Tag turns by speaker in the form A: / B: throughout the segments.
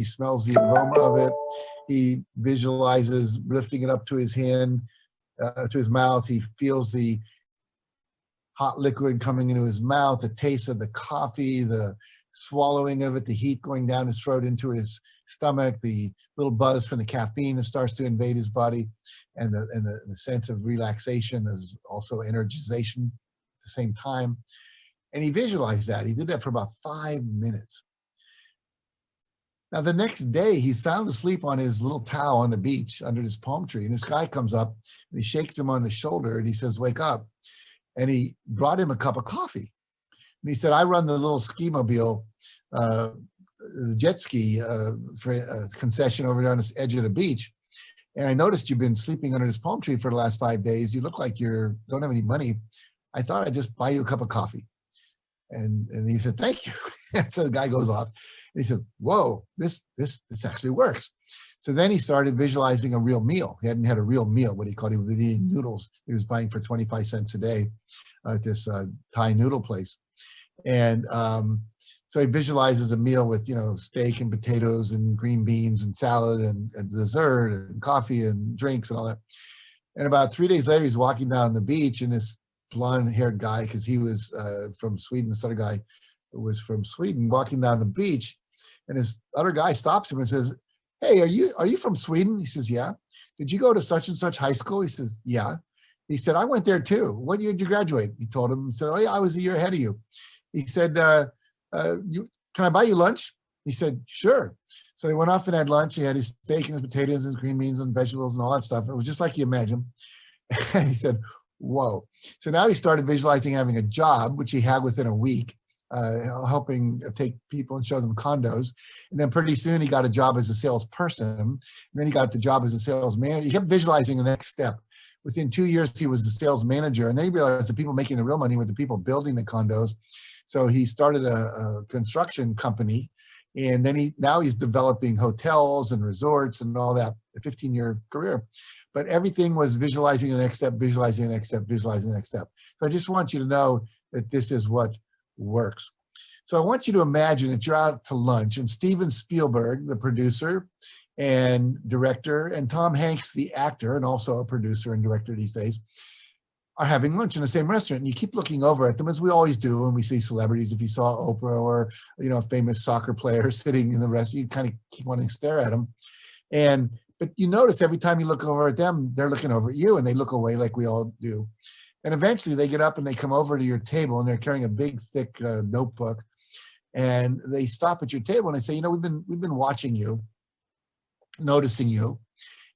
A: He smells the aroma of it. He visualizes lifting it up to his hand, to his mouth. He feels the hot liquid coming into his mouth, the taste of the coffee, the swallowing of it, the heat going down his throat into his stomach, the little buzz from the caffeine that starts to invade his body, and the sense of relaxation is also energization at the same time. And he visualized that. He did that for about 5 minutes. Now, the next day, he's sound asleep on his little towel on the beach under this palm tree. And this guy comes up and he shakes him on the shoulder and he says, "Wake up." And he brought him a cup of coffee. And he said, "I run the little ski mobile, the jet ski for a concession over there on the edge of the beach. And I noticed you've been sleeping under this palm tree for the last 5 days. You look like you don't have any money. I thought I'd just buy you a cup of coffee." And he said, "Thank you." And so the guy goes off. And he said, "Whoa, this actually works." So then he started visualizing a real meal. He hadn't had a real meal, what he called, he was eating noodles. He was buying for 25 cents a day at this Thai noodle place. And so he visualizes a meal with, steak and potatoes and green beans and salad and dessert and coffee and drinks and all that. And about 3 days later, he's walking down the beach, and this blonde-haired guy, because he was from Sweden, this other guy was from Sweden, walking down the beach, and this other guy stops him and says, "Hey, are you from Sweden?" He says, "Yeah." "Did you go to such and such high school?" He says, "Yeah." He said, "I went there too. What year did you graduate?" He told him. He said, "Oh yeah, I was a year ahead of you." He said, "Can I buy you lunch?" He said, "Sure." So they went off and had lunch. He had his steak and his potatoes and his green beans and vegetables and all that stuff. It was just like you imagine. And he said, "Whoa." So now he started visualizing having a job, which he had within a week, helping take people and show them condos. And then pretty soon he got a job as a salesperson. And then he got the job as a sales manager. He kept visualizing the next step. Within 2 years, he was a sales manager. And then he realized the people making the real money were the people building the condos. So he started a construction company. And then now he's developing hotels and resorts and all that, a 15-year career. But everything was visualizing the next step, visualizing the next step, visualizing the next step. So I just want you to know that this is what works. So I want you to imagine that you're out to lunch, and Steven Spielberg, the producer and director, and Tom Hanks, the actor, and also a producer and director these days, are having lunch in the same restaurant. And you keep looking over at them, as we always do when we see celebrities. If you saw Oprah or a famous soccer player sitting in the restaurant, you kind of keep wanting to stare at them. But you notice every time you look over at them, they're looking over at you, and they look away like we all do. And eventually they get up and they come over to your table, and they're carrying a big, thick notebook. And they stop at your table and they say, "We've been watching you, noticing you.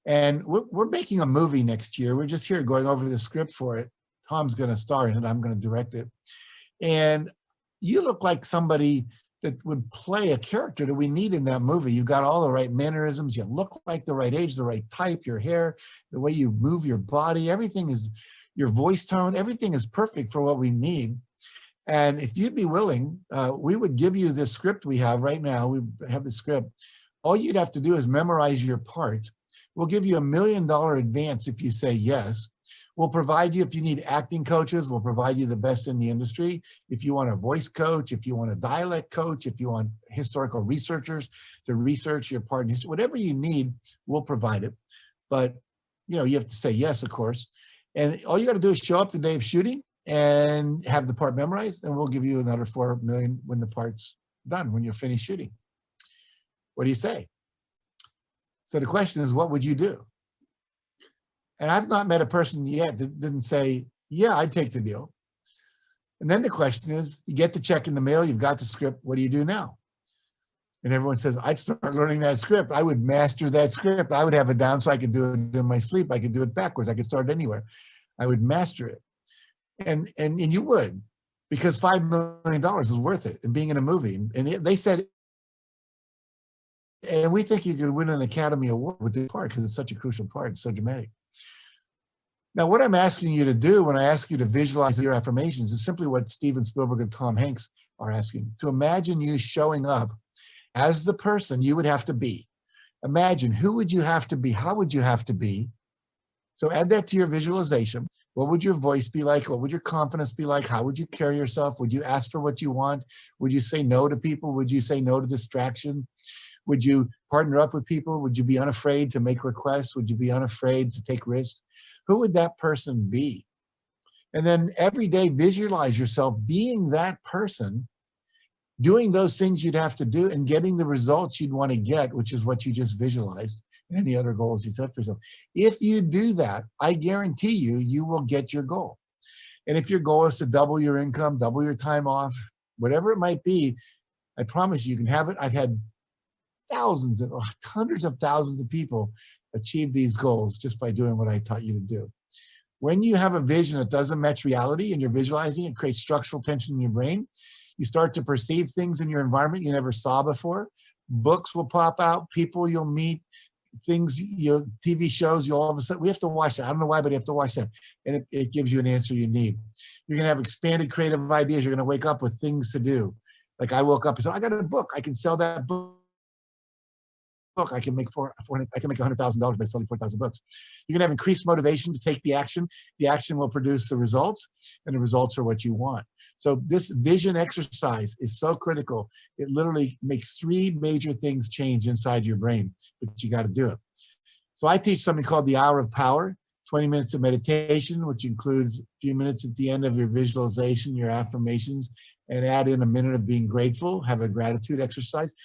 A: And we're making a movie next year. We're just here going over the script for it. Tom's going to star in it. I'm going to direct it. And you look like somebody that would play a character that we need in that movie. You've got all the right mannerisms. You look like the right age, the right type, your hair, the way you move your body, everything is, your voice tone, everything is perfect for what we need. And if you'd be willing, we would give you this script we have right now. We have the script. All you'd have to do is memorize your part. We'll give you $1 million advance if you say yes. We'll provide you, if you need acting coaches, we'll provide you the best in the industry. If you want a voice coach, if you want a dialect coach, if you want historical researchers to research your part in history, whatever you need, we'll provide it. But you have to say yes, of course. And all you got to do is show up the day of shooting and have the part memorized, and we'll give you another $4 million when the part's done, when you're finished shooting. What do you say? So the question is, what would you do? And I've not met a person yet that didn't say, "Yeah, I'd take the deal." And then the question is, you get the check in the mail, you've got the script, what do you do now? And everyone says, "I'd start learning that script. I would master that script. I would have it down so I could do it in my sleep. I could do it backwards. I could start anywhere. I would master it." And you would, because $5 million is worth it, and being in a movie. And they said, and we think you could win an Academy Award with this part because it's such a crucial part. It's so dramatic. Now, what I'm asking you to do when I ask you to visualize your affirmations is simply what Steven Spielberg and Tom Hanks are asking. To imagine you showing up as the person you would have to be. Imagine, who would you have to be? How would you have to be? So add that to your visualization. What would your voice be like? What would your confidence be like? How would you carry yourself? Would you ask for what you want? Would you say no to people? Would you say no to distraction? Would you partner up with people? Would you be unafraid to make requests? Would you be unafraid to take risks? Who would that person be? And then every day visualize yourself being that person, doing those things you'd have to do and getting the results you'd want to get, which is what you just visualized, and any other goals you set for yourself. If you do that, I guarantee you, you will get your goal. And if your goal is to double your income, double your time off, whatever it might be, I promise you can have it. I've had thousands of, hundreds of thousands of people achieve these goals just by doing what I taught you to do. When you have a vision that doesn't match reality and you're visualizing, it creates structural tension in your brain. You start to perceive things in your environment you never saw before. Books will pop out, people you'll meet, things, TV shows, you all of a sudden, we have to watch that. I don't know why, but you have to watch that. And it gives you an answer you need. You're going to have expanded creative ideas. You're going to wake up with things to do. Like I woke up and said, I got a book. I can sell that book. I can make $100,000 by selling 4,000 books. You're gonna have increased motivation to take the action. The action will produce the results, and the results are what you want. So this vision exercise is so critical. It literally makes 3 major things change inside your brain, but you got to do it. So I teach something called the Hour of Power, 20 minutes of meditation, which includes a few minutes at the end of your visualization, your affirmations, and add in a minute of being grateful, have a gratitude exercise.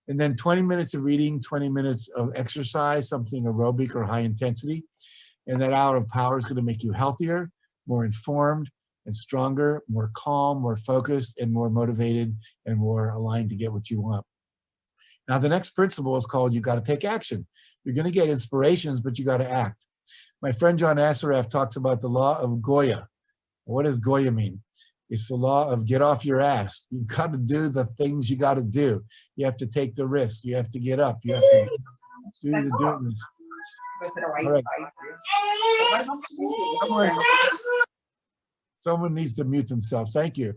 A: And then 20 minutes of reading, 20 minutes of exercise, something aerobic or high intensity. And that hour of power is going to make you healthier, more informed and stronger, more calm, more focused, and more motivated and more aligned to get what you want. Now, the next principle is called you got to take action. You're going to get inspirations, but you got to act. My friend John Assaraf talks about the law of Goya. What does Goya mean? It's the law of get off your ass. You've got to do the things you got to do. You have to take the risks. You have to get up. You have to do the doing. All right. Someone needs to mute themselves. Thank you.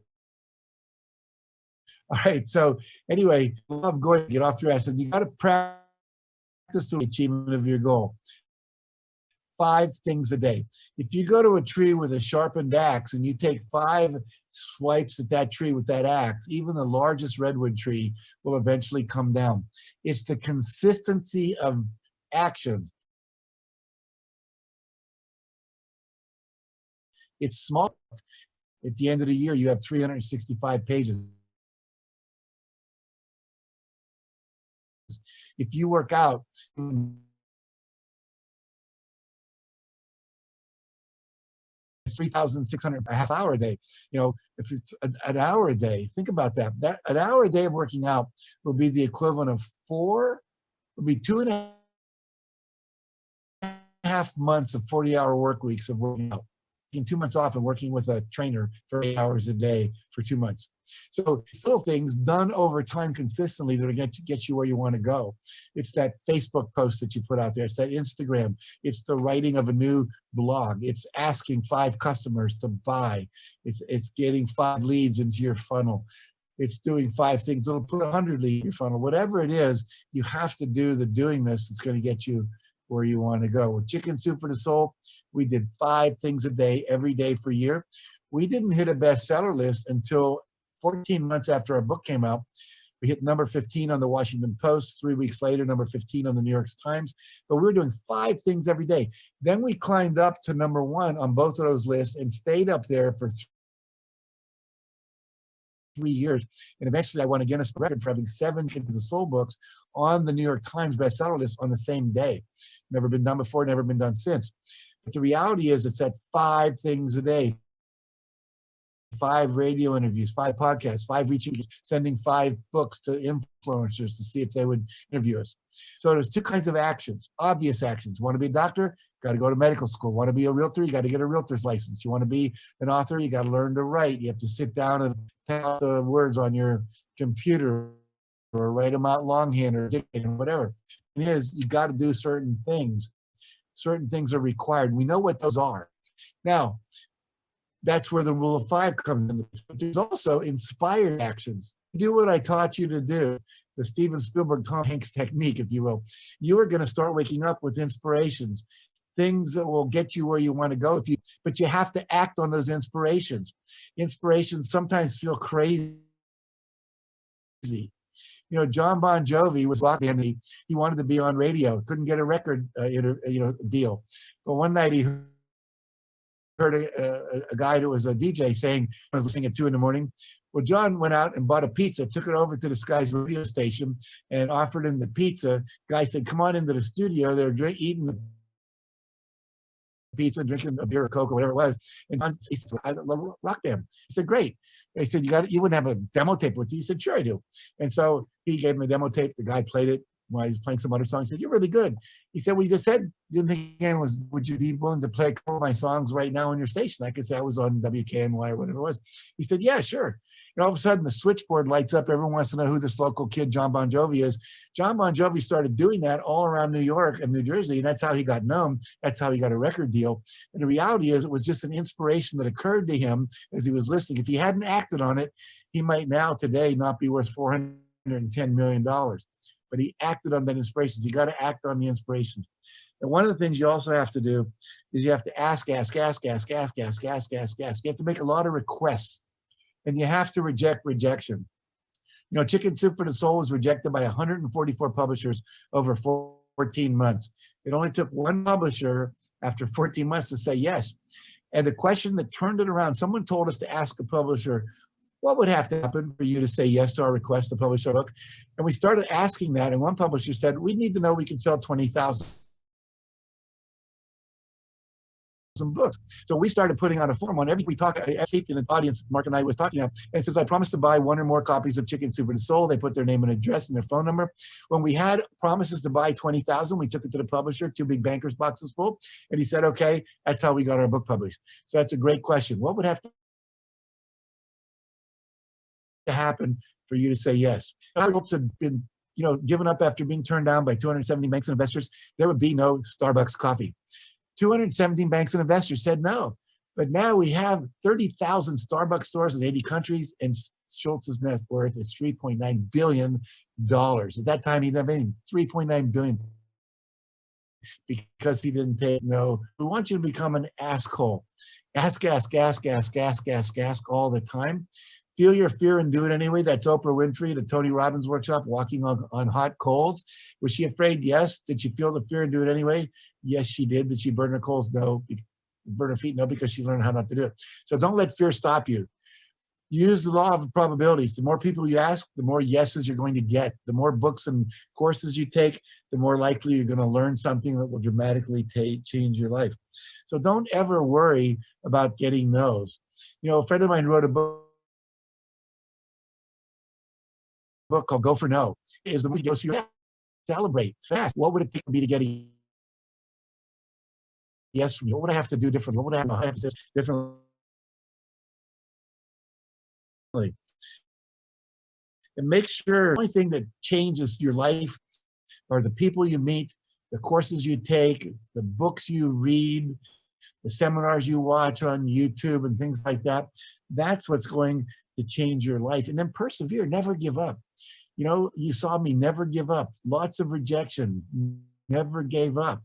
A: All right. So anyway, love going, get off your ass. And you got to practice the achievement of your goal. 5 things a day. If you go to a tree with a sharpened axe and you take 5 swipes at that tree with that axe, even the largest redwood tree will eventually come down. It's the consistency of actions. It's small. At the end of the year, you have 365 pages. If you work out 3,600 a half hour a day, if it's an hour a day, think about that. An hour a day of working out will be the equivalent of 2.5 months of 40-hour work weeks of working out. Taking 2 months off and working with a trainer for 8 hours a day for 2 months. So little things done over time consistently that will get you where you want to go. It's that Facebook post that you put out there. It's that Instagram. It's the writing of a new blog. It's asking 5 customers to buy. It's getting 5 leads into your funnel. It's doing 5 things that'll put 100 leads in your funnel. Whatever it is, you have to do the doing this that's going to get you where you want to go. With Chicken Soup for the Soul, we did 5 things a day, every day for a year. We didn't hit a bestseller list until 14 months after our book came out. We hit number 15 on the Washington Post. 3 weeks later, number 15 on the New York Times. But we were doing 5 things every day. Then we climbed up to number 1 on both of those lists and stayed up there for 3 years. And eventually I won a Guinness record for having 7 Into the Soul books on the New York Times bestseller list on the same day. Never been done before, never been done since. But the reality is it's at 5 things a day. 5 radio interviews, 5 podcasts, 5 reaching, sending 5 books to influencers to see if they would interview us. So there's 2 kinds of actions, obvious actions. Want to be a doctor? Got to go to medical school. Want to be a realtor? You got to get a realtor's license. You want to be an author? You got to learn to write. You have to sit down and type out the words on your computer or write them out longhand or dictate or whatever. It is, you got to do certain things. Certain things are required. We know what those are. Now, that's where the rule of 5 comes in. But there's also inspired actions. Do what I taught you to do. The Steven Spielberg, Tom Hanks technique, if you will. You are going to start waking up with inspirations, things that will get you where you want to go. But you have to act on those inspirations. Inspirations sometimes feel crazy. John Bon Jovi was rock band. He wanted to be on radio, couldn't get a record, deal. But one night he heard a guy that was a DJ saying, I was listening at 2 a.m. Well, John went out and bought a pizza, took it over to this guy's radio station and offered him the pizza. Guy said, come on into the studio. They're eating the pizza, drinking a beer or Coke or whatever it was. And John, he said, I love rock band. He said, great. They said, you wouldn't have a demo tape with you? He said, sure I do. And so he gave him a demo tape. The guy played it while he was playing some other songs. He said, you're really good. He said, well, you just said, didn't think again was, would you be willing to play a couple of my songs right now on your station? I could say I was on WKNY or whatever it was. He said, yeah, sure. And all of a sudden the switchboard lights up. Everyone wants to know who this local kid, John Bon Jovi, is. John Bon Jovi started doing that all around New York and New Jersey. And that's how he got known. That's how he got a record deal. And the reality is it was just an inspiration that occurred to him as he was listening. If he hadn't acted on it, he might now today not be worth $410 million. But he acted on that inspiration. You got to act on the inspiration. And one of the things you also have to do is you have to ask. You have to make a lot of requests. And you have to reject rejection. Chicken Soup for the Soul was rejected by 144 publishers over 14 months. It only took one publisher after 14 months to say yes. And the question that turned it around, someone told us to ask a publisher, what would have to happen for you to say yes to our request to publish our book? And we started asking that, and one publisher said, we need to know we can sell 20,000 books. So we started putting out a form on every we talk in the audience Mark and I was talking about, and it says, I promise to buy 1 or more copies of Chicken Soup for the Soul. They put their name and address and their phone number. When we had promises to buy 20,000, we took it to the publisher, 2 big bankers boxes full, and he said, okay, that's how we got our book published. So that's a great question. What would have to happen for you to say yes? Our books have been given up after being turned down by 270 banks and investors. There would be no Starbucks coffee. 217 banks and investors said no. But now we have 30,000 Starbucks stores in 80 countries, and Schultz's net worth is $3.9 billion. At that time, he didn't have anything, $3.9 billion, because he didn't take no. We want you to become an asshole. Ask all the time. Feel your fear and do it anyway. That's Oprah Winfrey, the Tony Robbins workshop, walking on hot coals. Was she afraid? Yes. Did she feel the fear and do it anyway? Yes, she did. Did she burn her coals? No. Burn her feet? No, because she learned how not to do it. So don't let fear stop you. Use the law of probabilities. The more people you ask, the more yeses you're going to get. The more books and courses you take, the more likely you're going to learn something that will dramatically change your life. So don't ever worry about getting no's. A friend of mine wrote a book called Go for No. Is the movie goes to celebrate fast. What would it take me to get a yes from you? What would I have to do differently? What would I have to do differently? And make sure the only thing that changes your life are the people you meet, the courses you take, the books you read, the seminars you watch on YouTube and things like that. That's what's going to change your life. And then persevere, never give up. You saw me never give up. Lots of rejection, never gave up.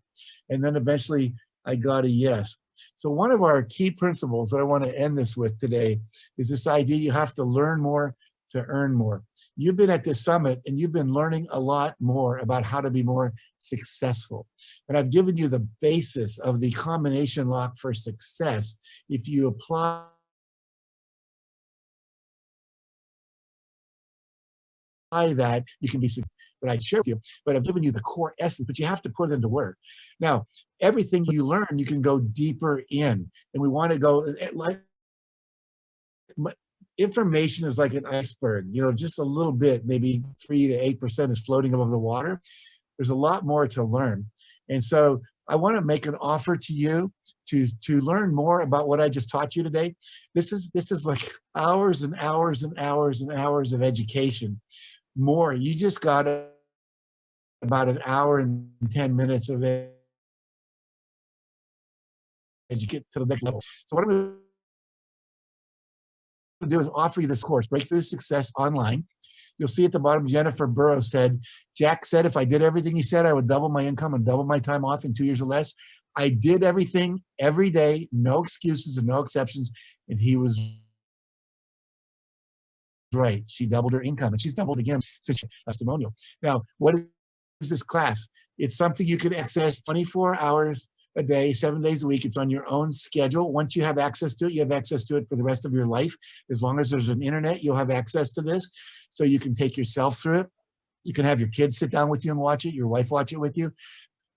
A: And then eventually I got a yes. So one of our key principles that I want to end this with today is this idea you have to learn more to earn more. You've been at this summit and you've been learning a lot more about how to be more successful. And I've given you the basis of the combination lock for success. If you apply that, you can be successful. But I share with you, but I've given you the core essence, but you have to put it into work. Now, everything you learn, you can go deeper in. And we want to go, like, information is like an iceberg, just a little bit, maybe 3 to 8% is floating above the water. There's a lot more to learn. And so I want to make an offer to you to learn more about what I just taught you today. This is like hours and hours and hours and hours of education. More. You just got about an hour and 10 minutes of it as you get to the next level. So what I'm going to do is offer you this course, Breakthrough Success Online. You'll see at the bottom, Jennifer Burrows said, Jack said, if I did everything he said, I would double my income and double my time off in 2 years or less. I did everything every day, no excuses and no exceptions, and he was right. She doubled her income, and she's doubled again since testimonial. Now, what is this class? It's something you can access 24 hours a day, 7 days a week. It's on your own schedule. Once you have access to it, you have access to it for the rest of your life. As long as there's an internet, you'll have access to this. So you can take yourself through it. You can have your kids sit down with you and watch it, your wife watch it with you.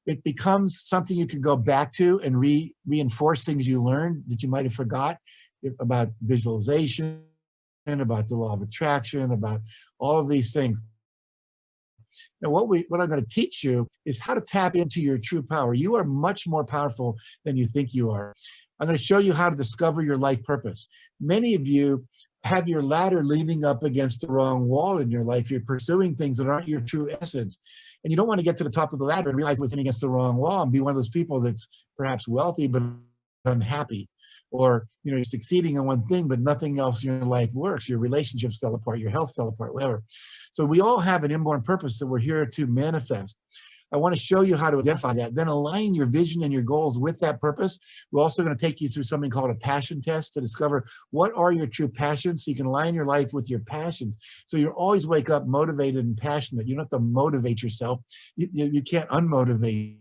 A: It becomes something you can go back to and reinforce things you learned that you might have forgot about visualization, about the law of attraction, about all of these things. Now, what I'm going to teach you is how to tap into your true power. You are much more powerful than you think you are. I'm going to show you how to discover your life purpose. Many of you have your ladder leaning up against the wrong wall in your life. You're pursuing things that aren't your true essence. And you don't want to get to the top of the ladder and realize it was leaning against the wrong wall and be one of those people that's perhaps wealthy but unhappy. Or you're succeeding in one thing, but nothing else in your life works. Your relationships fell apart, your health fell apart, whatever. So we all have an inborn purpose that we're here to manifest. I want to show you how to identify that, then align your vision and your goals with that purpose. We're also going to take you through something called a passion test to discover what are your true passions so you can align your life with your passions. So you always wake up motivated and passionate. You don't have to motivate yourself. You can't unmotivate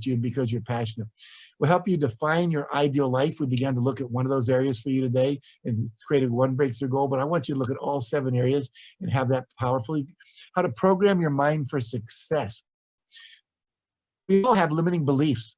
A: you because you're passionate. We'll help you define your ideal life. We began to look at one of those areas for you today and created one breakthrough goal, but I want you to look at all 7 areas and have that powerfully. How to program your mind for success. We all have limiting beliefs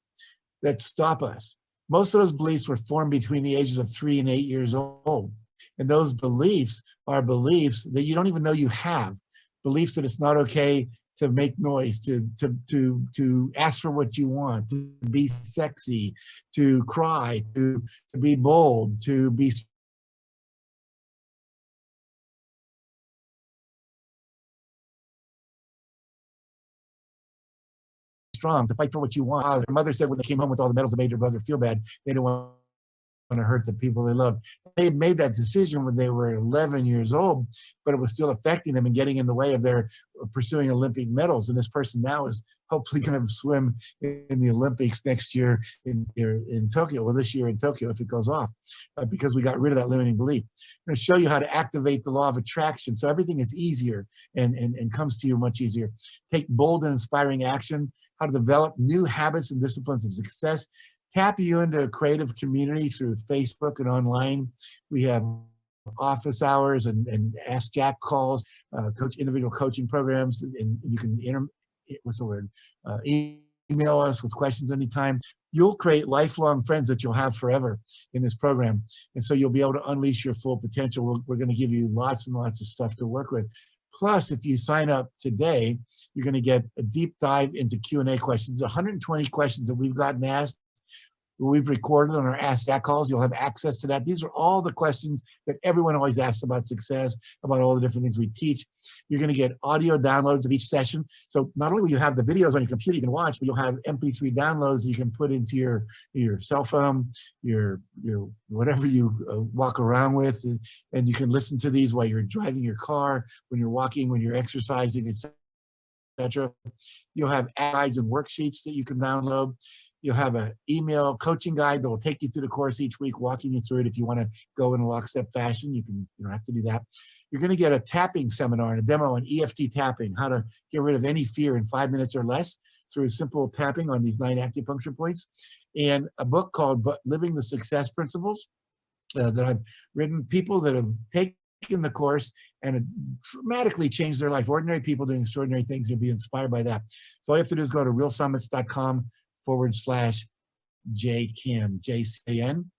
A: that stop us. Most of those beliefs were formed between the ages of 3 and 8 years old. And those beliefs are beliefs that you don't even know you have. Beliefs that it's not okay to make noise, to ask for what you want, to be sexy, to cry, to be bold, to be strong, to fight for what you want. Their mother said when they came home with all the medals that made their brother feel bad, they didn't want to hurt the people they loved. They made that decision when they were 11 years old, but it was still affecting them and getting in the way of their pursuing Olympic medals. And this person now is hopefully going to swim in the Olympics next year in Tokyo, well, this year in Tokyo, if it goes off, because we got rid of that limiting belief. I'm going to show you how to activate the law of attraction so everything is easier and comes to you much easier. Take bold and inspiring action, how to develop new habits and disciplines of success, tap you into a creative community through Facebook and online. We have office hours and Ask Jack calls, individual coaching programs, and you can email us with questions anytime. You'll create lifelong friends that you'll have forever in this program. And so you'll be able to unleash your full potential. We're going to give you lots and lots of stuff to work with. Plus, if you sign up today, you're going to get a deep dive into Q&A questions. 120 questions that we've gotten asked, we've recorded on our Ask Jack calls. You'll have access to that. These are all the questions that everyone always asks about success, about all the different things we teach. You're going to get audio downloads of each session. So not only will you have the videos on your computer you can watch, but you'll have MP3 downloads you can put into your cell phone, your whatever you walk around with, and you can listen to these while you're driving your car, when you're walking, when you're exercising, etc. You'll have guides and worksheets that you can download. You'll have an email coaching guide that will take you through the course each week, walking you through it. If you want to go in a lockstep fashion, you don't have to do that. You're going to get a tapping seminar and a demo on EFT tapping, how to get rid of any fear in 5 minutes or less through simple tapping on these 9 acupuncture points, and a book called Living the Success Principles that I've written. People that have taken the course and it dramatically changed their life. Ordinary people doing extraordinary things. You'll be inspired by that. So all you have to do is go to realsummits.com/JCAN, J-C-A-N.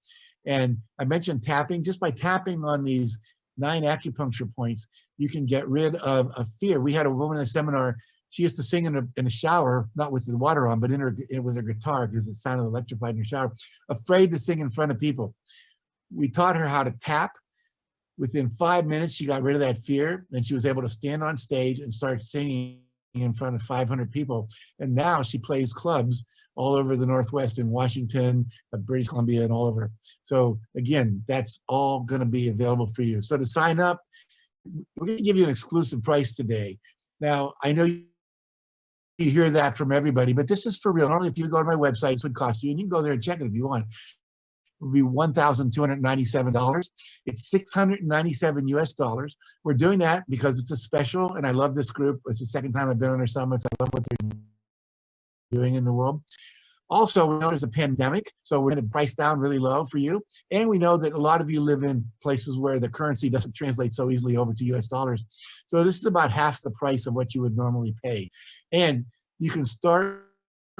A: And I mentioned tapping. Just by tapping on these 9 acupuncture points, you can get rid of a fear. We had a woman in a seminar. She used to sing in a shower, not with the water on, but with her guitar because it sounded electrified in her shower, afraid to sing in front of people. We taught her how to tap. Within 5 minutes, she got rid of that fear, and she was able to stand on stage and start singing in front of 500 people. And now she plays clubs all over the Northwest, in Washington, British Columbia, and all over. So again, that's all going to be available for you. So to sign up, we're going to give you an exclusive price today. Now, I know you hear that from everybody, but this is for real. Normally, if you go to my website, this would cost you, and you can go there and check it if you want. would be $1,297. It's $697 US. We're doing that because it's a special, and I love this group. It's the second time I've been on their summits. I love what they're doing in the world. Also, we know there's a pandemic, so we're going to price down really low for you. And we know that a lot of you live in places where the currency doesn't translate so easily over to US dollars. So this is about half the price of what you would normally pay. And you can start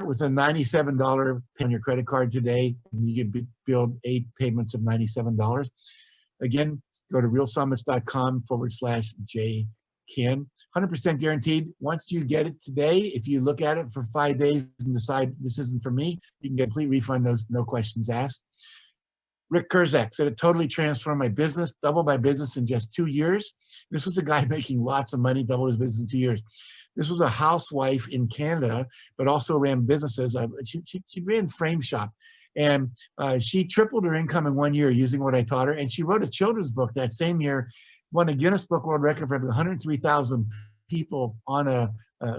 A: with a $97 pay on your credit card today, and you can build 8 payments of $97. Again, go to realsummits.com/JCAN. 100% guaranteed. Once you get it today, if you look at it for 5 days and decide this isn't for me, you can get a complete refund, no questions asked. Rick Kurzak said it totally transformed my business, doubled my business in just 2 years. This was a guy making lots of money, doubled his business in 2 years. This was a housewife in Canada, but also ran businesses. She ran Frame Shop, and she tripled her income in 1 year using what I taught her. And she wrote a children's book that same year, won a Guinness Book World Record for having 103,000 people on a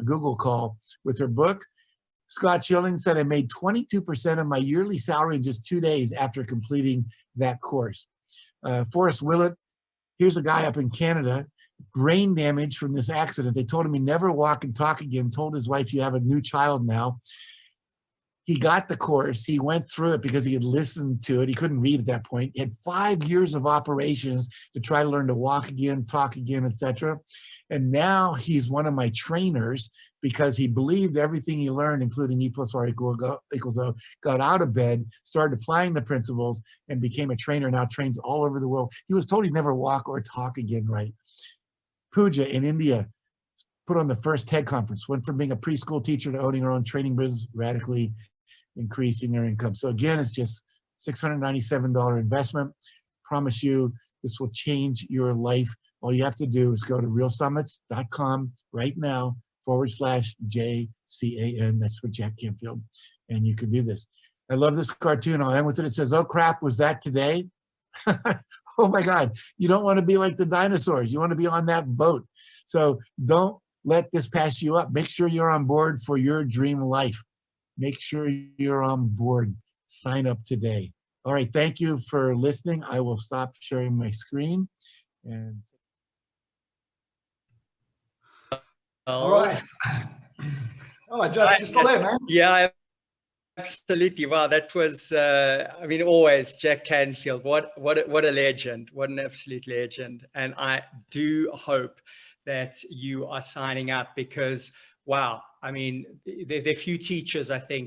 A: Google call with her book. Scott Schilling said, I made 22% of my yearly salary in just 2 days after completing that course. Forrest Willett, here's a guy up in Canada, brain damage from this accident. They told him he'd never walk and talk again, told his wife, you have a new child now. He got the course. He went through it because he had listened to it. He couldn't read at that point. He had 5 years of operations to try to learn to walk again, talk again, etc. And now he's one of my trainers because he believed everything he learned, including E + R = O, got out of bed, started applying the principles, and became a trainer. Now trains all over the world. He was told he'd never walk or talk again right. Pooja in India put on the first TED conference, went from being a preschool teacher to owning her own training business, radically increasing their income. So again, it's just $697 investment. Promise you, this will change your life. All you have to do is go to realsummits.com right now /JCAN. That's for Jack Canfield. And you can do this. I love this cartoon. I'll end with it. It says, oh crap, was that today? Oh my God. You don't want to be like the dinosaurs. You want to be on that boat. So don't let this pass you up. Make sure you're on board for your dream life. Make sure you're on board. Sign up today. All right, thank you for listening. I will stop sharing my screen. And
B: all right. Oh, Jess, you're still there, man.
C: Yeah, absolutely. Wow, that was, I mean, always Jack Canfield. What a legend. What an absolute legend. And I do hope that you are signing up because, wow, I mean, there are few teachers, I think,